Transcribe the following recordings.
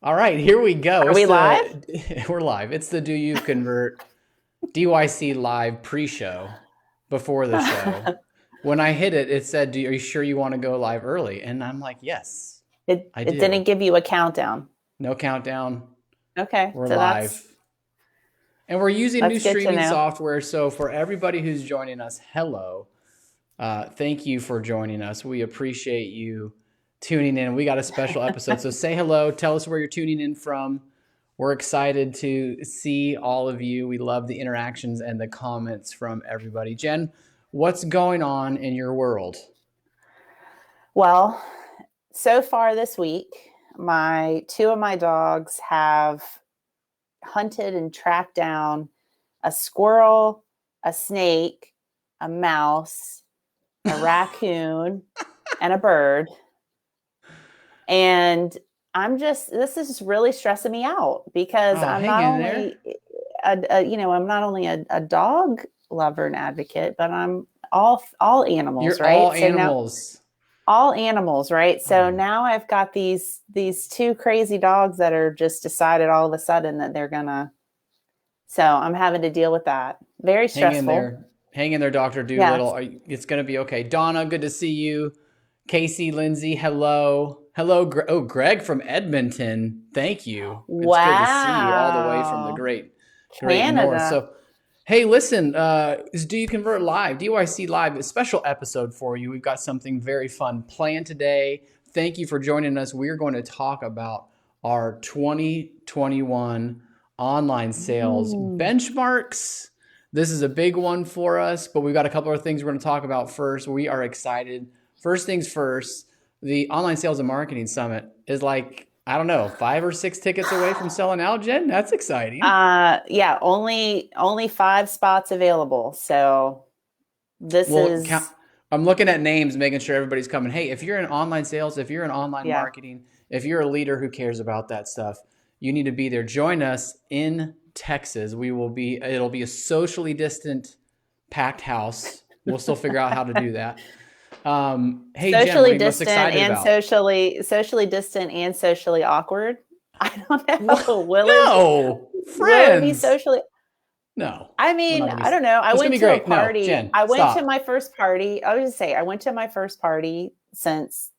All right, here we go. Are we live? We're live. It's the Do You Convert DYC live pre-show before the show. When I hit it, it said, are you sure you want to go live early?" And I'm like, "Yes, I It do." didn't give you a countdown. No countdown. Okay, We're so live. And we're using new that's good to streaming know. software. So for everybody who's joining us, hello. Thank you for joining us. We appreciate you tuning in. We got a special episode. So say hello. Tell us where you're tuning in from. We're excited to see all of you. We love the interactions and the comments from everybody. Jen, what's going on in your world? Well, so far this week, my two of my dogs have hunted and tracked down a squirrel, a snake, a mouse, a raccoon, and a bird. And this is really stressing me out because Oh, I'm hang not in there. only I'm not only a dog lover and advocate, but I'm all animals, You're all right? So now animals. all animals, right? So Oh, now I've got these two crazy dogs that are just decided all of a sudden that they're gonna. So I'm having to deal with that. Very hang in stressful. there. Hang in there, Dr. Yes. Doolittle. It's going to be okay. Donna, good to see you. Casey, Lindsay, hello. Hello, Greg from Edmonton. Thank you. It's good to see you all the way from the Wow. great north. Canada. So, hey, listen, is Do You Convert Live, DYC Live, a special episode for you. We've got something very fun planned today. Thank you for joining us. We're going to talk about our 2021 online sales Ooh. benchmarks. This is a big one for us, but we've got a couple of things we're going to talk about first. We are excited. First things first, the Online Sales and Marketing Summit is like, I don't know, 5 or 6 tickets away from selling out, Jen. That's exciting. Yeah, only 5 spots available. So this Well, count, is I'm looking at names, making sure everybody's coming. Hey, if you're in online sales, if you're in online yeah. marketing, if you're a leader who cares about that stuff, you need to be there. Join us in Texas. It'll be a socially distant, packed house. We'll still figure out how to do that. Hey, Jen, what Socially are you most distant excited and about? socially distant and socially awkward. I don't What? know. No, Will it be friends. socially No, I we're not mean, gonna I be. don't know. I It's gonna went be to a great. No, party. Jen, I went to stop. my first party. I was just say I went to my first party since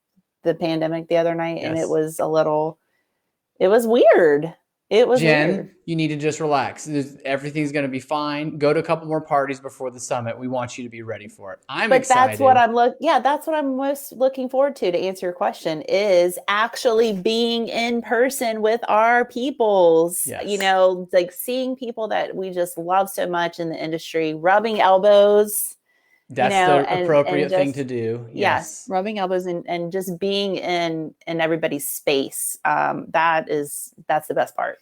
the pandemic the other night and Yes. it was weird. It was weird. Jen, you need to just relax. Everything's going to be fine. Go to a couple more parties before the summit. We want you to be ready for it. I'm But that's what excited. that's what I'm most looking forward to answer your question is actually being in person with our peoples, Yes. like seeing people that we just love so much in the industry, rubbing elbows, That's the and appropriate thing to just do. yes, Yes. rubbing elbows and just being in everybody's space. That's the best part.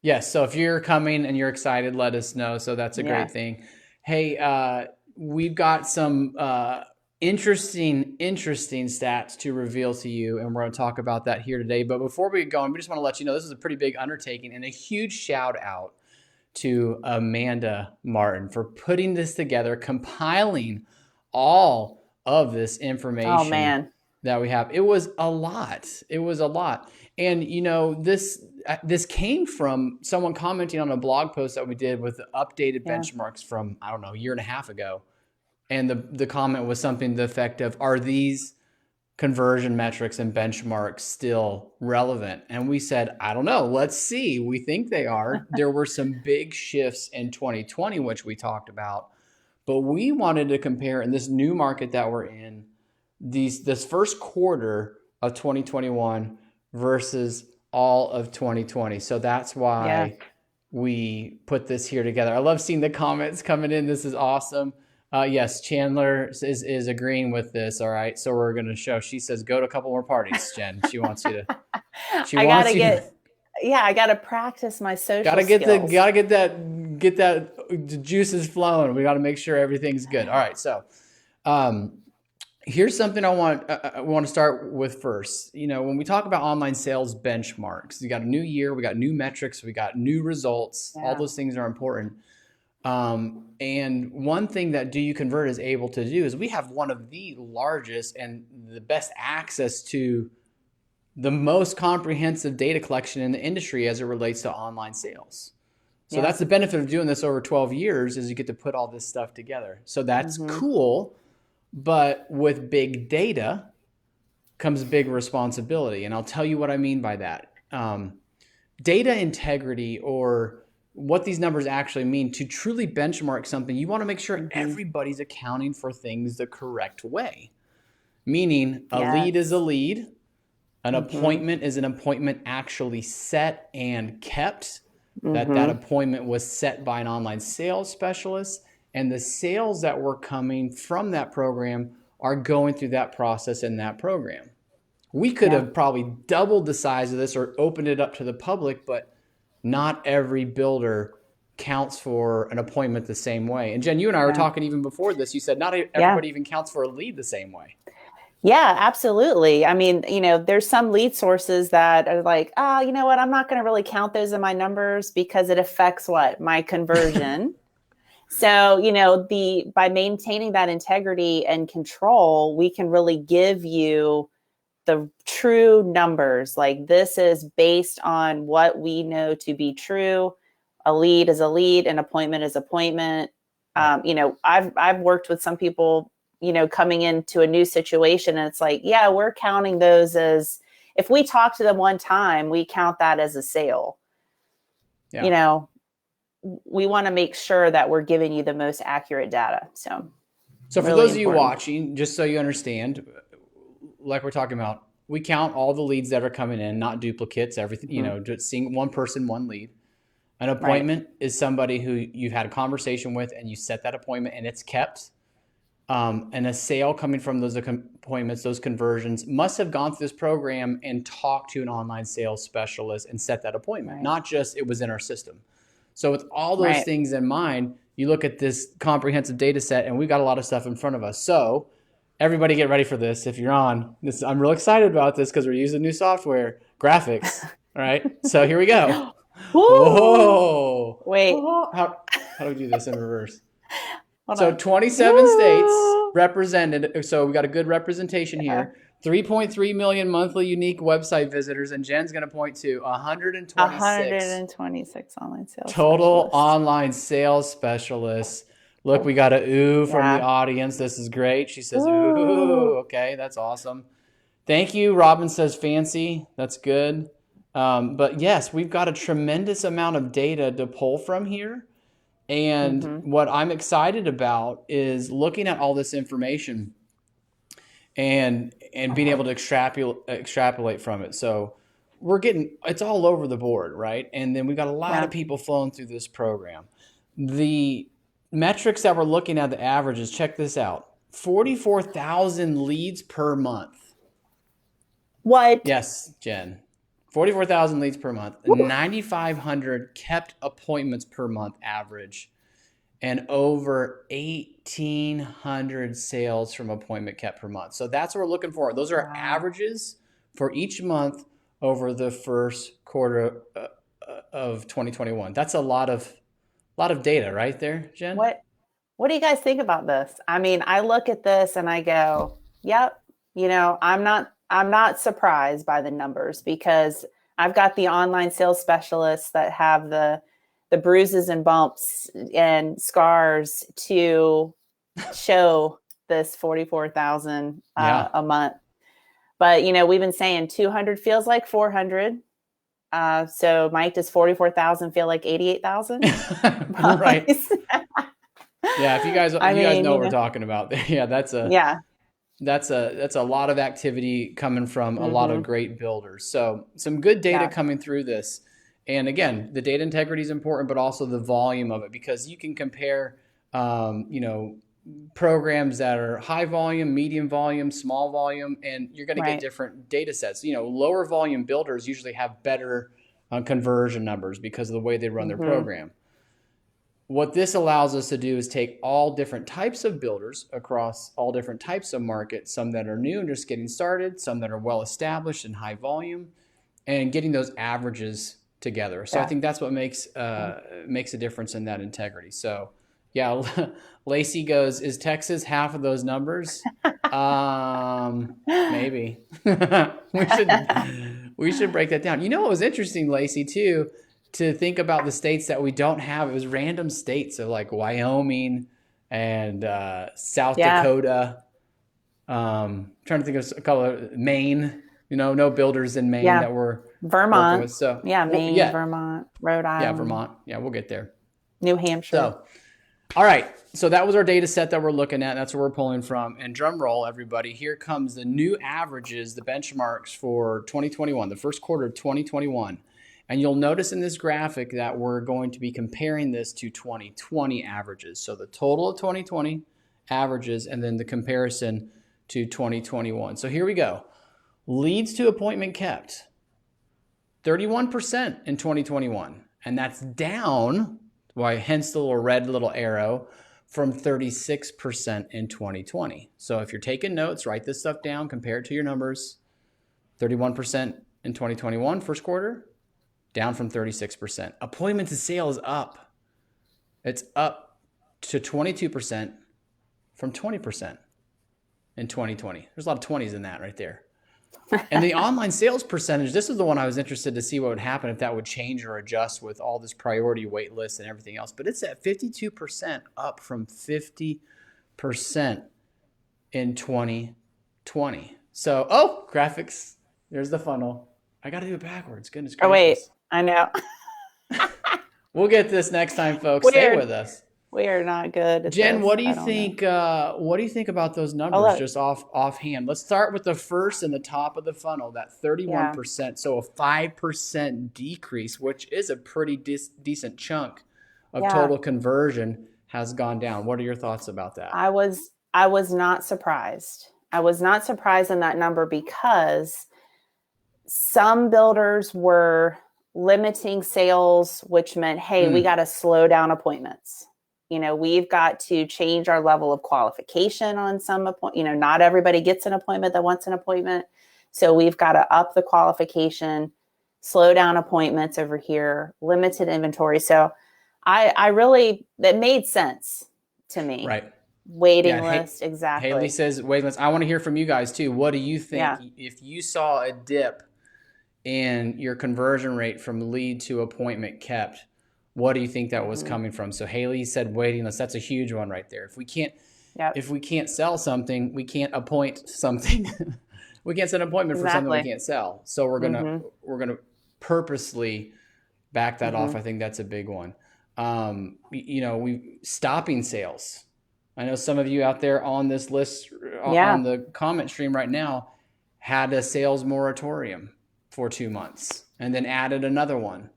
Yes. So if you're coming and you're excited, let us know. So that's a Yeah. great thing. Hey, we've got some interesting stats to reveal to you, and we're going to talk about that here today. But before we go, we just want to let you know this is a pretty big undertaking and a huge shout out to Amanda Martin for putting this together, compiling all of this Oh information man. that we have. It was a lot. It was a lot. And this came from someone commenting on a blog post that we did with updated Yeah. benchmarks from, I don't know, a year and a half ago. And the comment was something to the effect of, are these conversion metrics and benchmarks still relevant? And we said, I don't know. Let's see. We think they are. There were some big shifts in 2020, which we talked about, but we wanted to compare in this new market that we're in, this first quarter of 2021 versus all of 2020. So that's Yeah. why we put this here together. I love seeing the comments coming in. This is awesome. Yes, Chandler is agreeing with this. All right, so we're gonna show. She says go to a couple more parties, Jen. She wants you to. She I wants gotta you to. get yeah, I gotta practice my social Gotta get the. skills. Gotta get that the juices flowing. We got to make sure everything's good. All right, so um, here's something I want to start with first. When we talk about online sales benchmarks, you got a new year, we got new metrics, we got new results. All Yeah. those things are important. And one thing that Do You Convert is able to do is we have one of the largest and the best access to the most comprehensive data collection in the industry as it relates to online sales. So that's the benefit of doing this over 12 years is you get to put all this stuff together. So that's cool. But with big data comes big responsibility. And I'll tell you what I mean by that. Data integrity, or what these numbers actually mean, to truly benchmark something, you want to make sure everybody's accounting for things the correct way. Meaning a lead is a lead. An appointment is an appointment actually set and kept. That appointment was set by an online sales specialist, and the sales that were coming from that program are going through that process in that program. We could have probably doubled the size of this or opened it up to the public, but not every builder counts for an appointment the same way. And Jen, you and I were talking even before this. You said not everybody even counts for a lead the same way. Yeah, absolutely. I mean, there's some lead sources that are like, you know what? I'm not going to really count those in my numbers because it affects what? My conversion. So, by maintaining that integrity and control, we can really give you the true numbers. Like, this is based on what we know to be true. A lead is a lead, an appointment is appointment. I've worked with some people, coming into a new situation, and it's like, yeah, we're counting those as, if we talk to them one time, we count that as a sale. Yeah. We want to make sure that we're giving you the most accurate data. So for really those of you watching, just so you understand, like we're talking about, we count all the leads that are coming in, not duplicates, everything, just seeing one person, one lead. An appointment is somebody who you've had a conversation with and you set that appointment and it's kept. And a sale coming from those appointments, those conversions, must have gone through this program and talked to an online sales specialist and set that appointment, not just it was in our system. So with all those things in mind, you look at this comprehensive data set, and we've got a lot of stuff in front of us. So everybody get ready for this. If you're on this, I'm real excited about this because we're using new software, graphics. All right. So here we go. Whoa. Wait. How do we do this in reverse? So 27 states represented. So we got a good representation here. 3.3 million monthly unique website visitors, and Jen's going to point to 126 online sales total online sales specialists. Look, we got a ooh from the audience. This is great. She says, ooh, okay, that's awesome. Thank you. Robin says fancy. That's good. But yes, we've got a tremendous amount of data to pull from here. And what I'm excited about is looking at all this information and being able to extrapolate from it. So it's all over the board, right? And then we've got a lot of people flowing through this program. The metrics that we're looking at, the averages, check this out. 44,000 leads per month. What? Yes, Jen. 44,000 leads per month, 9,500 kept appointments per month average, and over 1,800 sales from appointment kept per month. So that's what we're looking for. Those are averages for each month over the first quarter of 2021. That's a lot of data right there, Jen. What do you guys think about this? I mean, I look at this and I go, yep, I'm not surprised by the numbers, because I've got the online sales specialists that have the bruises and bumps and scars to show this 44,000 a month. But, we've been saying 200 feels like 400. So Mike, does 44,000 feel like 88,000? Right. Yeah. If you guys know what we're talking about. Yeah. That's a lot of activity coming from a lot of great builders. So some good data coming through this. And again, the data integrity is important, but also the volume of it, because you can compare, programs that are high volume, medium volume, small volume, and you're going to get different data sets. Lower volume builders usually have better conversion numbers because of the way they run their program. What this allows us to do is take all different types of builders across all different types of markets, some that are new and just getting started, some that are well established and high volume, and getting those averages together. So I think that's what makes a difference in that integrity. So Yeah, Lacey goes, is Texas half of those numbers? Maybe. we should break that down. You know what was interesting, Lacey, too, to think about the states that we don't have. It was random states of like Wyoming and South Yeah. Dakota. Trying to think of a couple of Maine. No builders in Maine Yeah. that we're working Vermont. with. So Yeah. Maine, yeah, Vermont, Rhode yeah, Island, Vermont. Yeah, we'll get there. New Hampshire. So, all right. So that was our data set that we're looking at. That's where we're pulling from. And drum roll, everybody. Here comes the new averages, the benchmarks for 2021, the first quarter of 2021. And you'll notice in this graphic that we're going to be comparing this to 2020 averages. So the total of 2020 averages and then the comparison to 2021. So here we go. Leads to appointment kept, 31% in 2021. And that's down, hence the little red little arrow, from 36% in 2020. So if you're taking notes, write this stuff down, compare it to your numbers. 31% in 2021, first quarter, down from 36%. Appointment to sale is up. It's up to 22% from 20% in 2020. There's a lot of 20s in that right there. And the online sales percentage, this is the one I was interested to see what would happen if that would change or adjust with all this priority wait list and everything else. But it's at 52%, up from 50% in 2020. So, graphics. There's the funnel. I got to do it backwards. Goodness gracious. Oh, wait. I know. We'll get this next time, folks. Stay with us. We are not good at Jen, this. what do you think? What do you think about those numbers just offhand? Let's start with the first and the top of the funnel, that 31%. Yeah. So a 5% decrease, which is a pretty decent chunk of total conversion, has gone down. What are your thoughts about that? I was not surprised. I was not surprised in that number because some builders were limiting sales, which meant, hey, we got to slow down appointments. We've got to change our level of qualification on some appointment. Not everybody gets an appointment that wants an appointment. So we've got to up the qualification, slow down appointments over here, limited inventory. So I really, that made sense to me. Right. Waiting list. Exactly. Haley says waiting list. I want to hear from you guys too. What do you think if you saw a dip in your conversion rate from lead to appointment kept? What do you think that was coming from? So Haley said waiting list. That's a huge one right there. If we can't sell something, we can't appoint something. We can't set an appointment for something we can't sell. So we're gonna purposely back that off. I think that's a big one. We stopping sales. I know some of you out there on this list on the comment stream right now had a sales moratorium for 2 months and then added another one.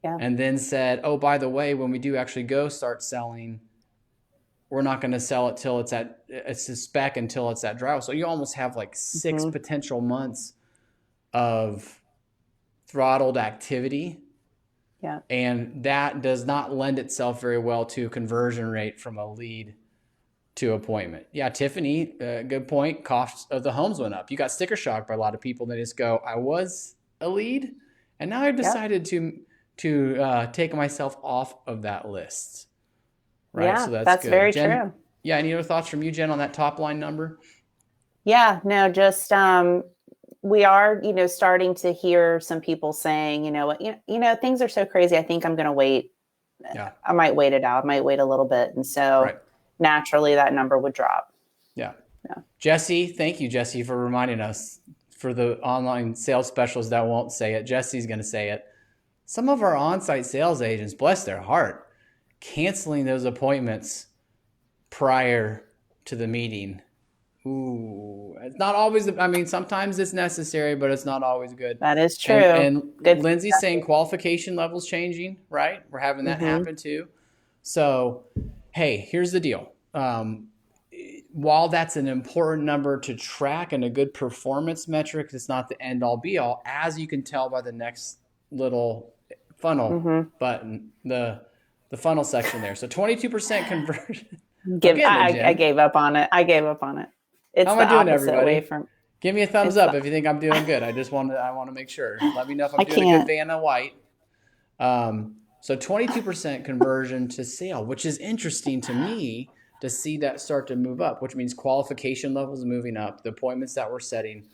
Yeah. And then said, oh, by the way, when we do actually go start selling, we're not going to sell it till it's a spec until it's at dry. So you almost have like 6 potential months of throttled activity. Yeah. And that does not lend itself very well to conversion rate from a lead to appointment. Yeah, Tiffany, good point. Cost of the homes went up. You got sticker shock by a lot of people that just go, I was a lead, and now I've decided to take myself off of that list. Right. Yeah, so that's good. very Jen, true. Yeah. Any other thoughts from you, Jen, on that top line number? Yeah, no, just, we are, starting to hear some people saying, things are so crazy. I think I'm going to wait. Yeah. I might wait it out. I might wait a little bit. And so naturally that number would drop. Yeah. Jesse, thank you, Jesse, for reminding us. For the online sales specialists that won't say it, Jesse's going to say it. Some of our on-site sales agents, bless their heart, canceling those appointments prior to the meeting. Ooh, it's not always, sometimes it's necessary, but it's not always good. That is true. And Lindsay's saying qualification levels changing, right? We're having that happen too. So, hey, here's the deal. While that's an important number to track and a good performance metric, it's not the end all be all, as you can tell by the next little funnel button, the funnel section there. So 22% conversion. I gave up on it. It's How am the I doing, opposite everybody? way from. Give me a thumbs up if you think I'm doing good. I want to make sure. Let me know if I'm doing a good Vanna White. So 22% conversion to sale, which is interesting to me to see that start to move up, which means qualification levels moving up. The appointments that we're setting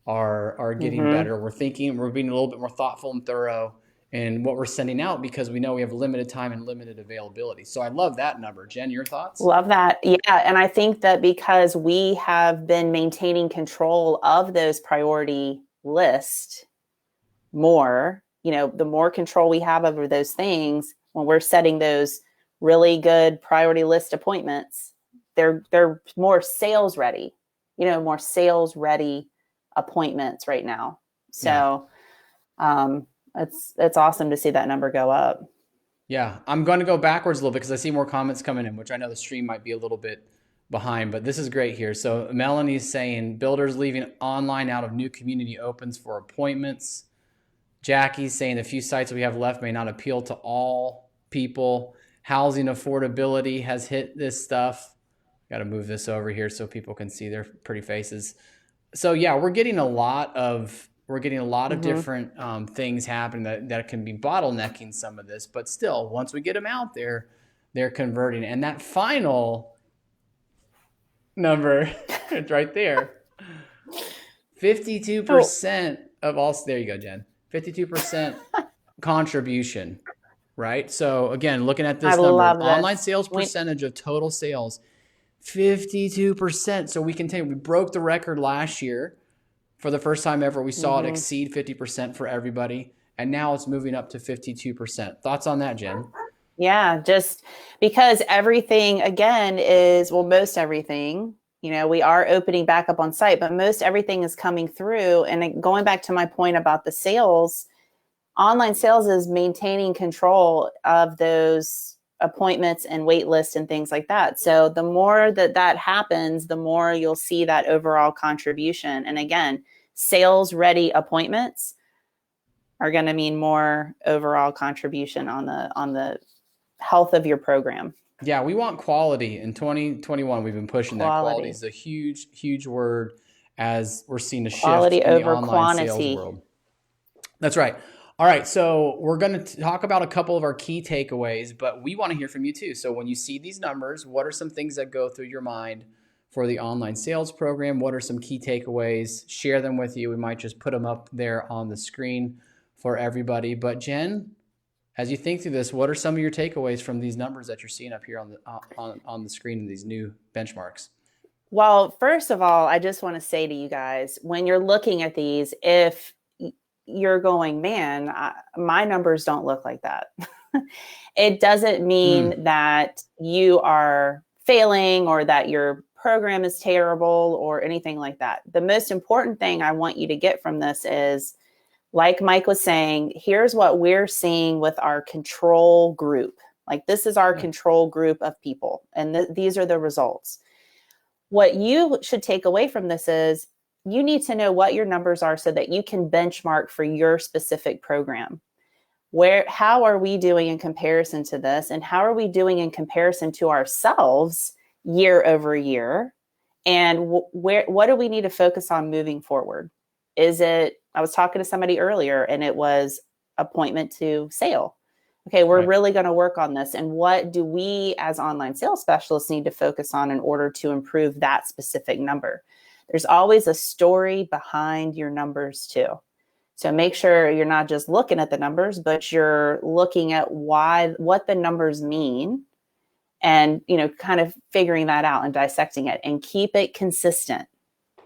are getting Mm-hmm. better. We're thinking, we're being a little bit more thoughtful and thorough in what we're sending out because we know we have limited time and limited availability. So I love that number. Jen, your thoughts? Love that. Yeah. And I think that because we have been maintaining control of those priority lists more, the more control we have over those things when we're setting those really good priority list appointments, they're more sales ready, more sales ready appointments right now. Yeah. So it's awesome to see that number go up. Yeah, I'm going to go backwards a little bit because I see more comments coming in, which I know the stream might be a little bit behind, but this is great here. So Melanie's saying builders leaving online out of new community opens for appointments. Jackie's saying the few sites we have left may not appeal to all people. Housing affordability has hit this stuff. Got to move this over here so people can see their pretty faces. So yeah, we're getting a lot of different things happening that can be bottlenecking some of this, but still, once we get them out there, they're converting. And that final number, it's right there, 52% of all. There you go, Jen. 52% contribution, right? So again, looking at this I number, love online this. sales percentage of total sales, 52%. So we continue. We broke the record last year. For the first time ever, we saw it exceed 50% for everybody. And now it's moving up to 52%. Thoughts on that, Jen? Yeah, just because everything, again, most everything, we are opening back up on site, but most everything is coming through. And going back to my point about the sales, online sales is maintaining control of those appointments and wait lists and things like that. So the more that happens, the more you'll see that overall contribution. And again, sales ready appointments are going to mean more overall contribution on the health of your program. Yeah, we want quality. In 2021, we've been pushing that. Quality is a huge, huge word as we're seeing a shift in the online sales world. That's right. All right, so we're going to talk about a couple of our key takeaways, but we want to hear from you too. So when you see these numbers, what are some things that go through your mind for the online sales program? What are some key takeaways? Share them with you. We might just put them up there on the screen for everybody. But Jen, as you think through this, what are some of your takeaways from these numbers that you're seeing up here on the screen, these new benchmarks? Well, first of all, I just want to say to you guys, when you're looking at these, if you're going, man, my numbers don't look like that. It doesn't mean that you are failing or that your program is terrible or anything like that. The most important thing I want you to get from this is, like Mike was saying, here's what we're seeing with our control group. Like, this is our control group of people, and these are the results. What you should take away from this is you need to know what your numbers are so that you can benchmark for your specific program. How are we doing in comparison to this? And how are we doing in comparison to ourselves year over year? And what do we need to focus on moving forward? I was talking to somebody earlier and it was appointment to sale. Okay, we're really going to work on this. And what do we as online sales specialists need to focus on in order to improve that specific number? There's always a story behind your numbers too. So make sure you're not just looking at the numbers, but you're looking at what the numbers mean and, kind of figuring that out and dissecting it, and keep it consistent.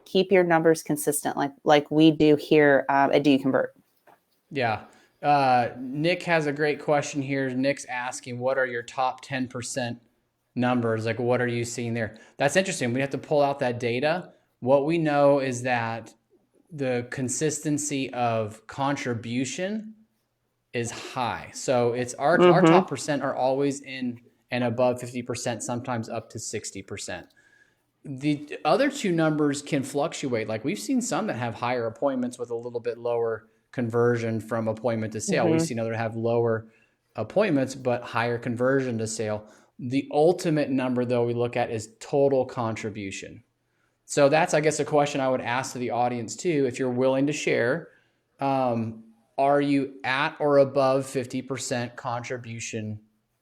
Keep your numbers consistent like we do here at Do You Convert? Yeah. Nick has a great question here. Nick's asking, what are your top 10% numbers? Like, what are you seeing there? That's interesting. We have to pull out that data. What we know is that the consistency of contribution is high. So it's our top percent are always in and above 50%, sometimes up to 60%. The other two numbers can fluctuate. Like, we've seen some that have higher appointments with a little bit lower conversion from appointment to sale. We've seen others have lower appointments but higher conversion to sale. The ultimate number, though, we look at is total contribution. So that's, I guess, a question I would ask to the audience too, if you're willing to share. are you at or above 50% contribution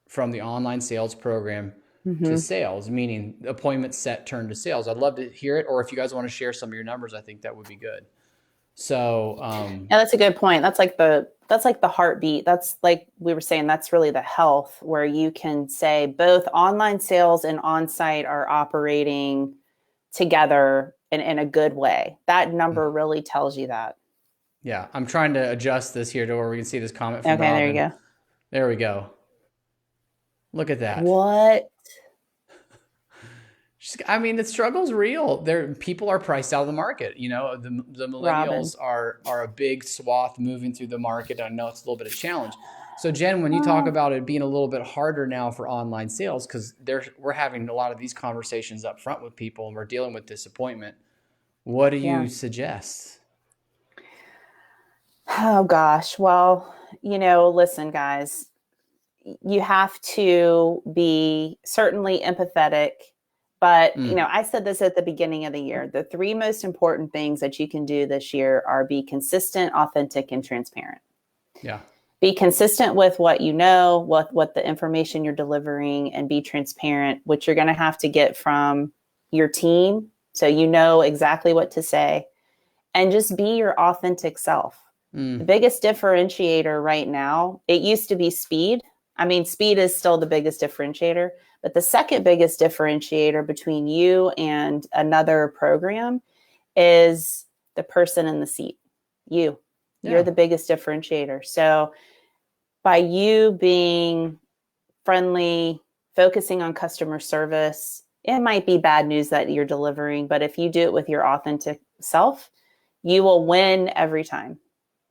from the online sales program to Mm-hmm. sales, meaning appointments set turn to sales? I'd love to hear it. Or if you guys want to share some of your numbers, I think that would be good. So, Yeah, that's a good point. That's like the heartbeat. That's like we were saying, that's really the health where you can say both online sales and on-site are operating together in a good way. That number really tells you that. yeah, I'm trying to adjust this here to where we can see this comment from Okay, there you Robin. go. There we go. Look at that. What? I mean, the struggle's real. People are priced out of the market. The Robin. millennials are a big swath moving through the market. I know it's a little bit of a challenge. So Jen, when you talk about it being a little bit harder now for online sales, because we're having a lot of these conversations up front with people and we're dealing with disappointment, what do Yeah. you suggest? Oh gosh. Well, listen, guys, you have to be certainly empathetic. But, I said this at the beginning of the year. The three most important things that you can do this year are be consistent, authentic, and transparent. Yeah. Be consistent with what you know, what the information you're delivering, and be transparent, which you're going to have to get from your team. So you know exactly what to say, and just be your authentic self. The biggest differentiator right now, it used to be speed. I mean, speed is still the biggest differentiator, but the second biggest differentiator between you and another program is the person in the seat. You're Yeah. the biggest differentiator. So by you being friendly, focusing on customer service, it might be bad news that you're delivering, but if you do it with your authentic self, you will win every time.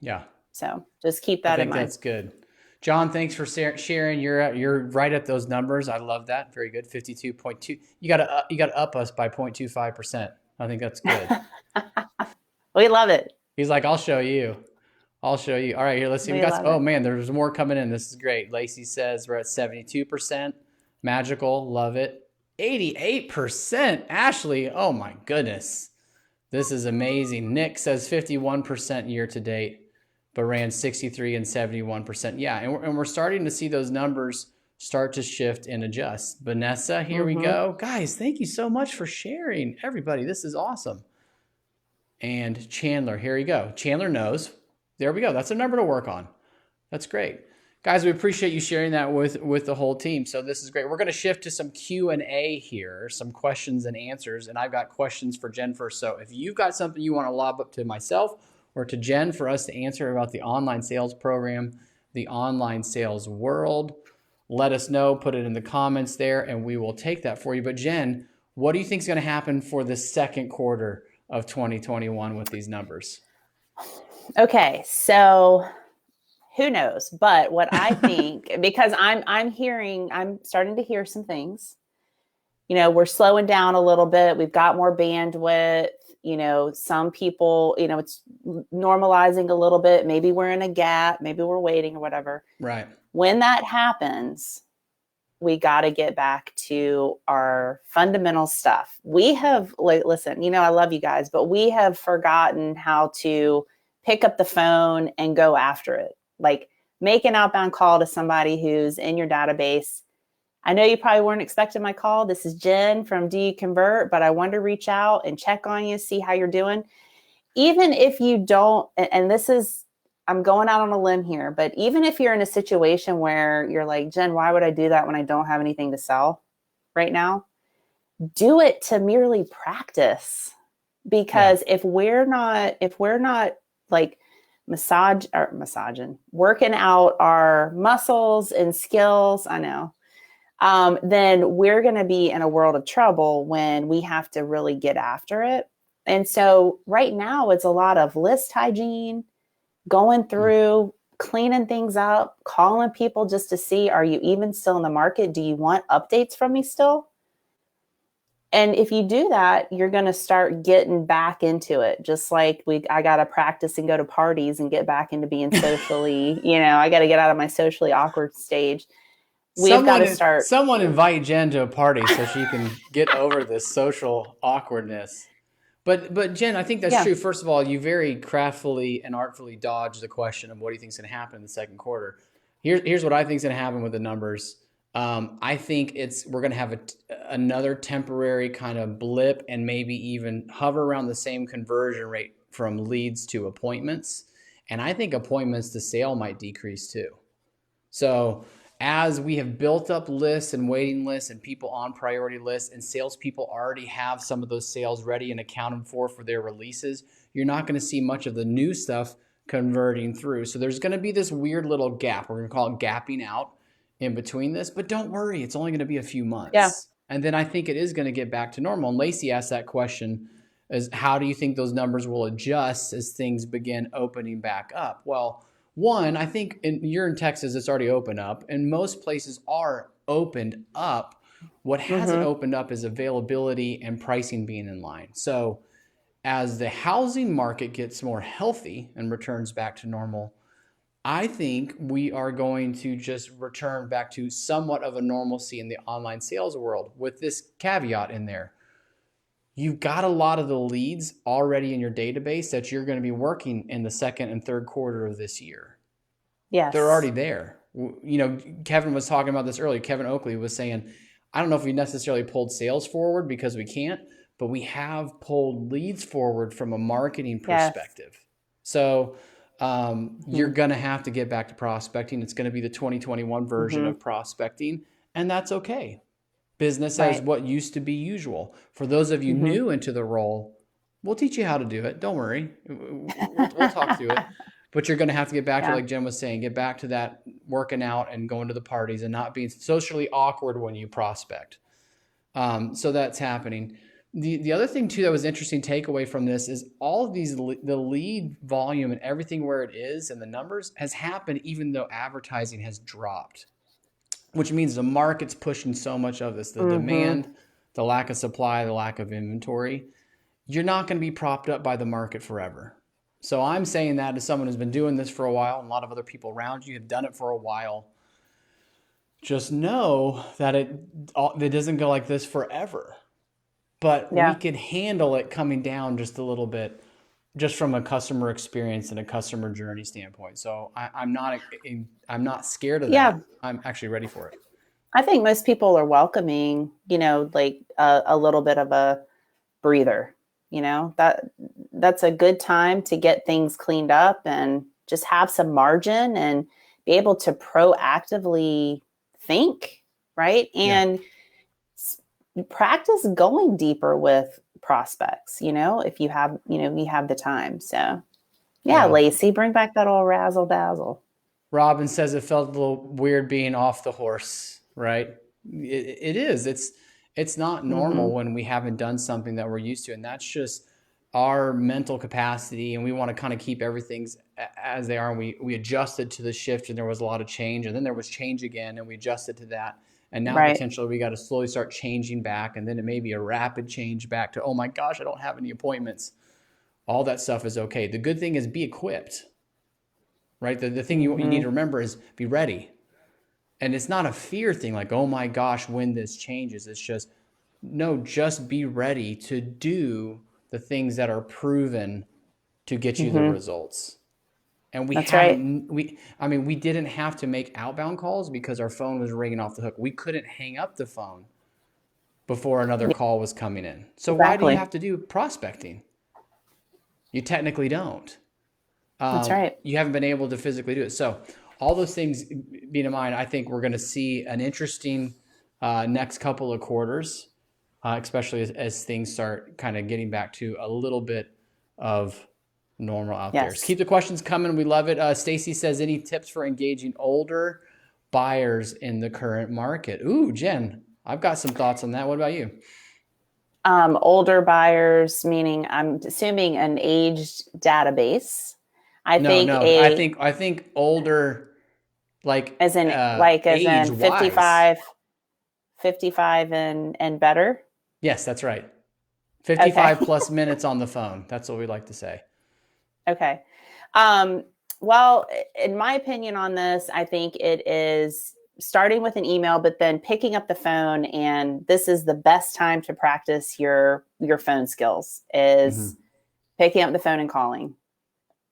Yeah. So just keep I that in think mind. that's good. John, thanks for sharing. You're right at those numbers. I love that. Very good. 52.2. You got to up us by 0.25%. I think that's good. We love it. He's like, I'll show you. All right, here, let's see. We love it. Man, there's more coming in. This is great. Lacey says we're at 72%. Magical, love it. 88%. Ashley, oh my goodness. This is amazing. Nick says 51% year to date, but ran 63 and 71%. Yeah, and we're starting to see those numbers start to shift and adjust. Vanessa, here we go. Guys, thank you so much for sharing. Everybody, this is awesome. And Chandler, here you go. Chandler knows. There we go. That's a number to work on. That's great. Guys, we appreciate you sharing that with the whole team. So this is great. We're going to shift to some Q&A here, some questions and answers. And I've got questions for Jen first. So if you've got something you want to lob up to myself or to Jen for us to answer about the online sales program, the online sales world, let us know. Put it in the comments there, and we will take that for you. But Jen, what do you think is going to happen for the second quarter of 2021 with these numbers? Okay, so who knows? But what I think, because I'm starting to hear some things. We're slowing down a little bit. We've got more bandwidth. Some people, it's normalizing a little bit. Maybe we're in a gap. Maybe we're waiting or whatever. Right. When that happens, we got to get back to our fundamental stuff. We have, listen, I love you guys, but we have forgotten how to pick up the phone and go after it. Like make an outbound call to somebody who's in your database. I know you probably weren't expecting my call. This is Jen from Do You Convert, but I wanted to reach out and check on you, see how you're doing. Even if you don't, and I'm going out on a limb here, but even if you're in a situation where you're like, Jen, why would I do that when I don't have anything to sell right now? Do it to merely practice. Because if we're not like working out our muscles and skills, I know, then we're going to be in a world of trouble when we have to really get after it. And so right now it's a lot of list hygiene, going through, cleaning things up, calling people just to see, are you even still in the market? Do you want updates from me still? And if you do that, you're going to start getting back into it. Just like I got to practice and go to parties and get back into being socially, I got to get out of my socially awkward stage. We've got to start. Someone invite Jen to a party so she can get over this social awkwardness. But Jen, I think that's Yeah. true. First of all, you very craftfully and artfully dodged the question of what do you think is going to happen in the second quarter. Here's what I think is going to happen with the numbers. I think we're going to have another temporary kind of blip and maybe even hover around the same conversion rate from leads to appointments. And I think appointments to sale might decrease too. So as we have built up lists and waiting lists and people on priority lists and salespeople already have some of those sales ready and accounted for their releases, you're not going to see much of the new stuff converting through. So there's going to be this weird little gap. We're going to call it gapping out in between this, but don't worry, it's only going to be a few months. Yeah. And then I think it is going to get back to normal. And Lacey asked that question is how do you think those numbers will adjust as things begin opening back up? Well, one, I think you're in Texas, it's already opened up, and most places are opened up. What hasn't opened up is availability and pricing being in line. So as the housing market gets more healthy and returns back to normal, I think we are going to just return back to somewhat of a normalcy in the online sales world with this caveat in there. You've got a lot of the leads already in your database that you're going to be working in the second and third quarter of this year. Yes. They're already there. You know, Kevin was talking about this earlier. Kevin Oakley was saying, I don't know if we necessarily pulled sales forward because we can't, but we have pulled leads forward from a marketing perspective. Yes. So you're going to have to get back to prospecting. It's going to be the 2021 version of prospecting, and that's okay. Business as what used to be usual. For those of you new into the role, we'll teach you how to do it. Don't worry. We'll talk through it. But you're going to have to get back to, like Jen was saying, get back to that working out and going to the parties and not being socially awkward when you prospect. So that's happening. The other thing, too, that was interesting takeaway from this is all of these, the lead volume and everything where it is and the numbers has happened even though advertising has dropped, which means the market's pushing so much of this, the demand, the lack of supply, the lack of inventory. You're not going to be propped up by the market forever. So I'm saying that as someone who's been doing this for a while, and a lot of other people around you have done it for a while. Just know that it doesn't go like this forever. But we could handle it coming down just a little bit, just from a customer experience and a customer journey standpoint. So I'm not scared of that. Yeah. I'm actually ready for it. I think most people are welcoming, like a little bit of a breather. That's a good time to get things cleaned up and just have some margin and be able to proactively think, right? And practice going deeper with prospects, if you have the time. So Lacey, bring back that old razzle dazzle. Robin says it felt a little weird being off the horse, right? It is. It's not normal when we haven't done something that we're used to. And that's just our mental capacity. And we want to kind of keep everything as they are. And we adjusted to the shift and there was a lot of change. And then there was change again and we adjusted to that. And now potentially we got to slowly start changing back. And then it may be a rapid change back to, oh my gosh, I don't have any appointments. All that stuff is okay. The good thing is be equipped, right? The thing you need to remember is be ready. And it's not a fear thing like, oh my gosh, when this changes. It's just, no, just be ready to do the things that are proven to get you the results. And we didn't have to make outbound calls because our phone was ringing off the hook. We couldn't hang up the phone before another call was coming in. So why do you have to do prospecting? You technically don't. That's right. You haven't been able to physically do it. So all those things being in mind, I think we're going to see an interesting next couple of quarters, especially as things start kind of getting back to a little bit of normal out there. So keep the questions coming. We love it. Stacy says, any tips for engaging older buyers in the current market? Ooh, Jen, I've got some thoughts on that. What about you? Older buyers, meaning I'm assuming an aged database. I think older, like as in 55 and better. Yes, that's right. 55 plus minutes on the phone. That's what we like to say. Okay. Well, in my opinion on this, I think it is starting with an email, but then picking up the phone. And this is the best time to practice your phone skills is picking up the phone and calling.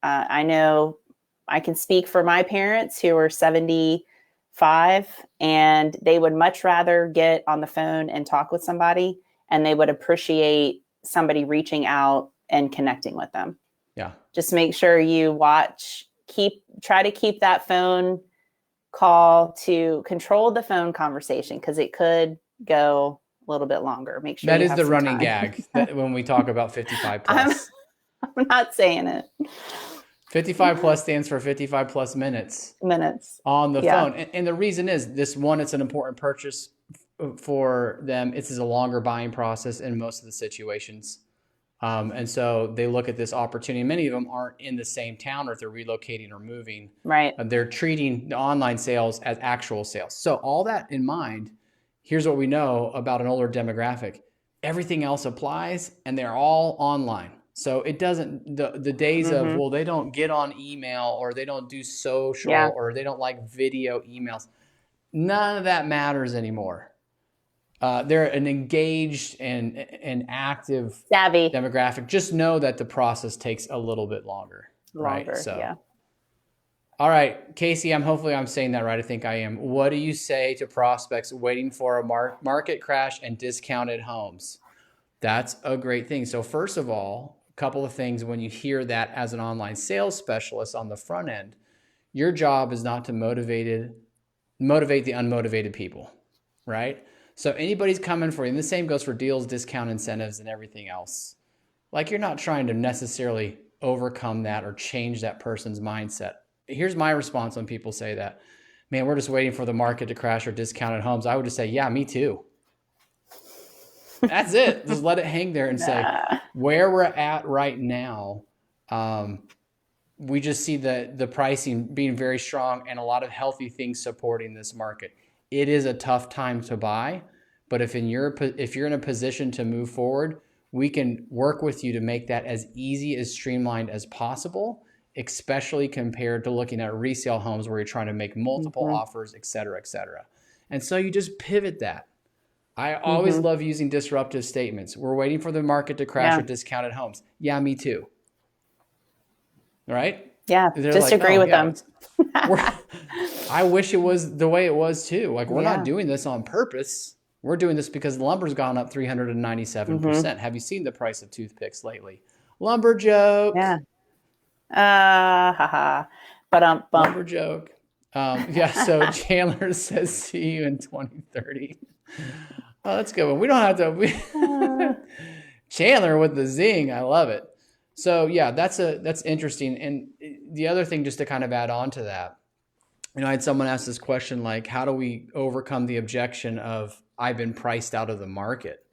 I know I can speak for my parents who are 75, and they would much rather get on the phone and talk with somebody, and they would appreciate somebody reaching out and connecting with them. Yeah. Just make sure you try to keep that phone call to control the phone conversation, because it could go a little bit longer. Make sure that you is have the some running time. gag that when we talk about 55 plus. I'm not saying it. 55 plus stands for 55 plus minutes on the phone. And the reason is this: one, it's an important purchase for them. It's a longer buying process in most of the situations. And so they look at this opportunity. Many of them aren't in the same town, or if they're relocating or moving. Right. They're treating the online sales as actual sales. So all that in mind, here's what we know about an older demographic. Everything else applies, and they're all online. So it doesn't, the days of, well, they don't get on email, or they don't do social, or they don't like video emails. None of that matters anymore. They're an engaged and active savvy demographic. Just know that the process takes a little bit longer. Right. So, all right, Casey, hopefully I'm saying that right. I think I am. What do you say to prospects waiting for a market crash and discounted homes? That's a great thing. So first of all, a couple of things. When you hear that as an online sales specialist on the front end, your job is not to motivate the unmotivated people, right? So anybody's coming for you, and the same goes for deals, discount incentives, and everything else. Like, you're not trying to necessarily overcome that or change that person's mindset. Here's my response when people say that: man, we're just waiting for the market to crash or discounted homes. I would just say, yeah, me too. That's it. Just let it hang there and say, where we're at right now, we just see the pricing being very strong and a lot of healthy things supporting this market. It is a tough time to buy, but if you're in a position to move forward, we can work with you to make that as easy, as streamlined as possible, especially compared to looking at resale homes where you're trying to make multiple offers, et cetera, et cetera. And so you just pivot that. I always love using disruptive statements. We're waiting for the market to crash or discounted homes. Yeah, me too. Right? Yeah, they're just like, agree with them. I wish it was the way it was too. Like, we're not doing this on purpose. We're doing this because lumber's gone up 397%. Have you seen the price of toothpicks lately? Lumber joke. Yeah. Lumber joke. So Chandler says, see you in 2030. Oh, that's a good one. We don't have to. Chandler with the zing. I love it. So yeah, that's interesting. And the other thing, just to kind of add on to that, I had someone ask this question, like, how do we overcome the objection of, I've been priced out of the market?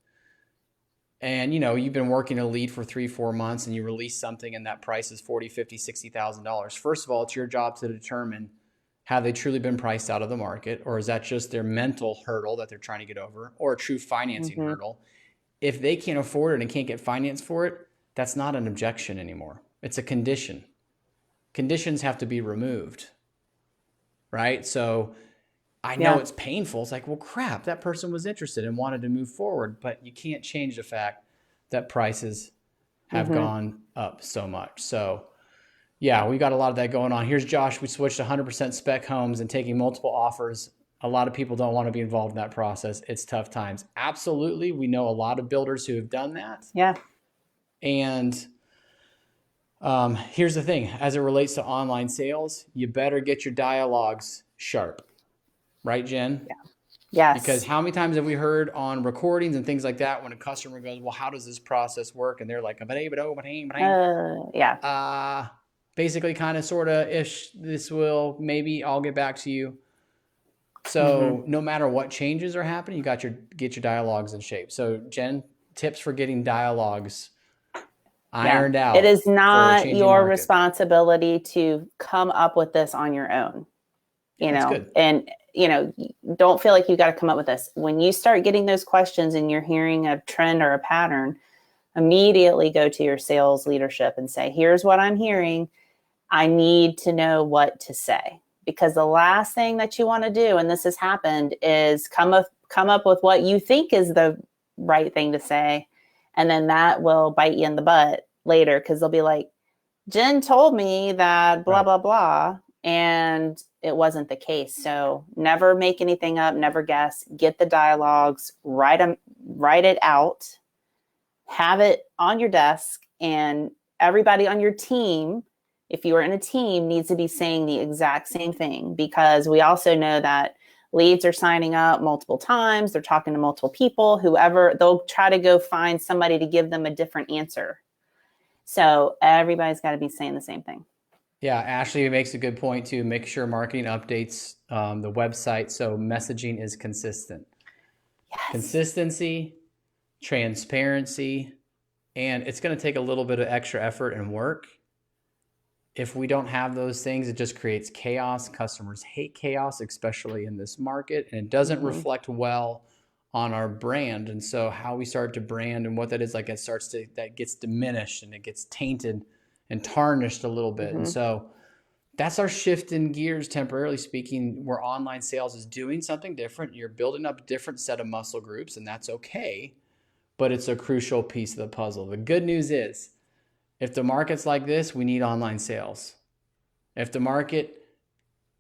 And, you've been working a lead for 3-4 months and you release something and that price is $40,000, $50,000, $60,000. First of all, it's your job to determine, have they truly been priced out of the market, or is that just their mental hurdle that they're trying to get over, or a true financing hurdle? If they can't afford it and can't get finance for it, that's not an objection anymore. It's a condition. Conditions have to be removed, right? So I know it's painful. It's like, well, crap, that person was interested and wanted to move forward, but you can't change the fact that prices have gone up so much. So yeah, we got a lot of that going on. Here's Josh. We switched 100% spec homes and taking multiple offers. A lot of people don't want to be involved in that process. It's tough times. Absolutely. We know a lot of builders who have done that. Yeah. And here's the thing. As it relates to online sales, you better get your dialogues sharp. Right, Jen? Yeah. Yes. Because how many times have we heard on recordings and things like that when a customer goes, well, how does this process work? And they're like, basically kind of sort of ish, this will, maybe I'll get back to you. So no matter what changes are happening, you get your dialogues in shape. So Jen, tips for getting dialogues ironed out. It is not your responsibility to come up with this on your own, and don't feel like you got to come up with this. When you start getting those questions and you're hearing a trend or a pattern, immediately go to your sales leadership and say, here's what I'm hearing. I need to know what to say. because the last thing that you want to do, and this has happened, is come up with what you think is the right thing to say. And then that will bite you in the butt later, because they'll be like, Jen told me that blah, blah, blah. And it wasn't the case. So never make anything up, never guess, get the dialogues, write it out, have it on your desk, and everybody on your team, if you are in a team, needs to be saying the exact same thing, because we also know that leads are signing up multiple times. They're talking to multiple people, whoever, they'll try to go find somebody to give them a different answer. So everybody's got to be saying the same thing. Yeah, Ashley makes a good point too. Make sure marketing updates the website so messaging is consistent. Yes. Consistency, transparency, and it's going to take a little bit of extra effort and work. If we don't have those things, it just creates chaos. Customers hate chaos, especially in this market, and it doesn't reflect well on our brand. And so how we start to brand and what that is, like, that gets diminished and it gets tainted and tarnished a little bit. And so that's our shift in gears, temporarily speaking, where online sales is doing something different. You're building up a different set of muscle groups, and that's okay, but it's a crucial piece of the puzzle. The good news is, if the market's like this, we need online sales. If the market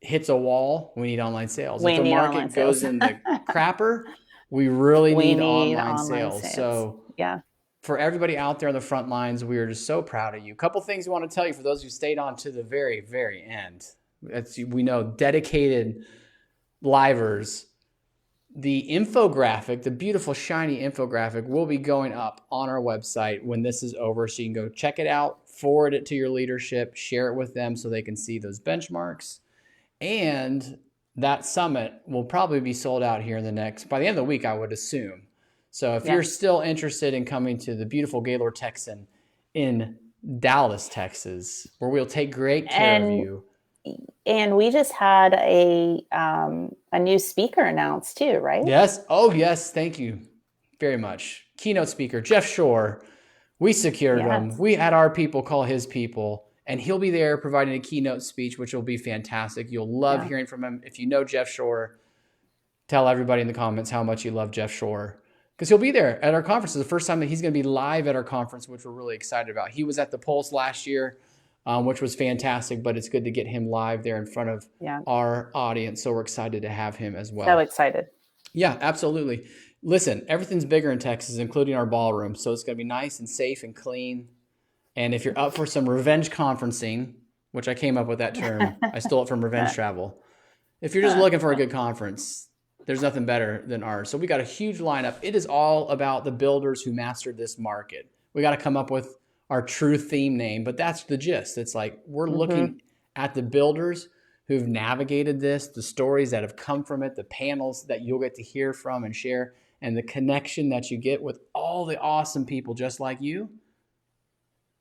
hits a wall, we need online sales. If the market goes in the crapper, we really need online sales. So yeah, for everybody out there on the front lines, we are just so proud of you. A couple things we want to tell you for those who stayed on to the very, very end. We know, dedicated livers. The infographic, the beautiful, shiny infographic, will be going up on our website when this is over. So you can go check it out, forward it to your leadership, share it with them so they can see those benchmarks. And that summit will probably be sold out here by the end of the week, I would assume. So if you're still interested in coming to the beautiful Gaylord Texan in Dallas, Texas, where we'll take great care of you. And we just had a new speaker announced too, right? Yes. Oh, yes. Thank you very much. Keynote speaker, Jeff Shore. We secured him. We had our people call his people, and he'll be there providing a keynote speech, which will be fantastic. You'll love hearing from him. If you know Jeff Shore, tell everybody in the comments how much you love Jeff Shore, because he'll be there at our conference. It's the first time that he's going to be live at our conference, which we're really excited about. He was at the Pulse last year, which was fantastic, but it's good to get him live there in front of our audience. So we're excited to have him as well. So excited. Yeah, absolutely. Listen, everything's bigger in Texas, including our ballroom. So it's going to be nice and safe and clean. And if you're up for some revenge conferencing, which I came up with that term, I stole it from Revenge Travel. If you're just looking for a good conference, there's nothing better than ours. So we got a huge lineup. It is all about the builders who mastered this market. We got to come up with our true theme name, but that's the gist. It's like we're looking at the builders who've navigated this, the stories that have come from it, the panels that you'll get to hear from and share, and the connection that you get with all the awesome people just like you.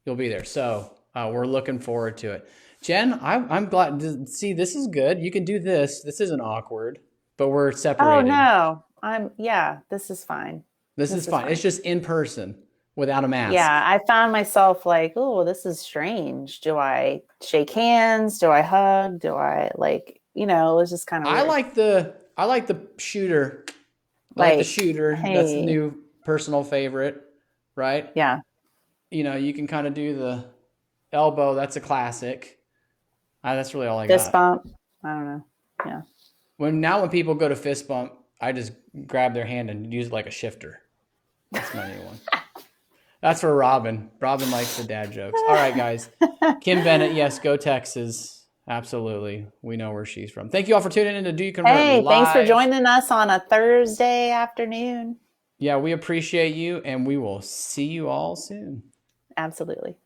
You'll be there. So we're looking forward to it. Jen, I'm glad to see this is good. You can do this. This isn't awkward, but we're separated. Oh, no. This is fine. This is fine. It's just in person without a mask. Yeah, I found myself like, oh, this is strange. Do I shake hands? Do I hug? Do I it was just kind of weird. I like the shooter. Like the shooter. Hey. That's the new personal favorite, right? Yeah. You can kind of do the elbow. That's a classic. That's really all I fist got. Fist bump. I don't know. Yeah. When people go to fist bump, I just grab their hand and use it like a shifter. That's my new one. That's for Robin. Robin likes the dad jokes. All right, guys. Kim Bennett, yes, go Texas. Absolutely. We know where she's from. Thank you all for tuning in to Do You Convert Live. Thanks for joining us on a Thursday afternoon. Yeah, we appreciate you, and we will see you all soon. Absolutely.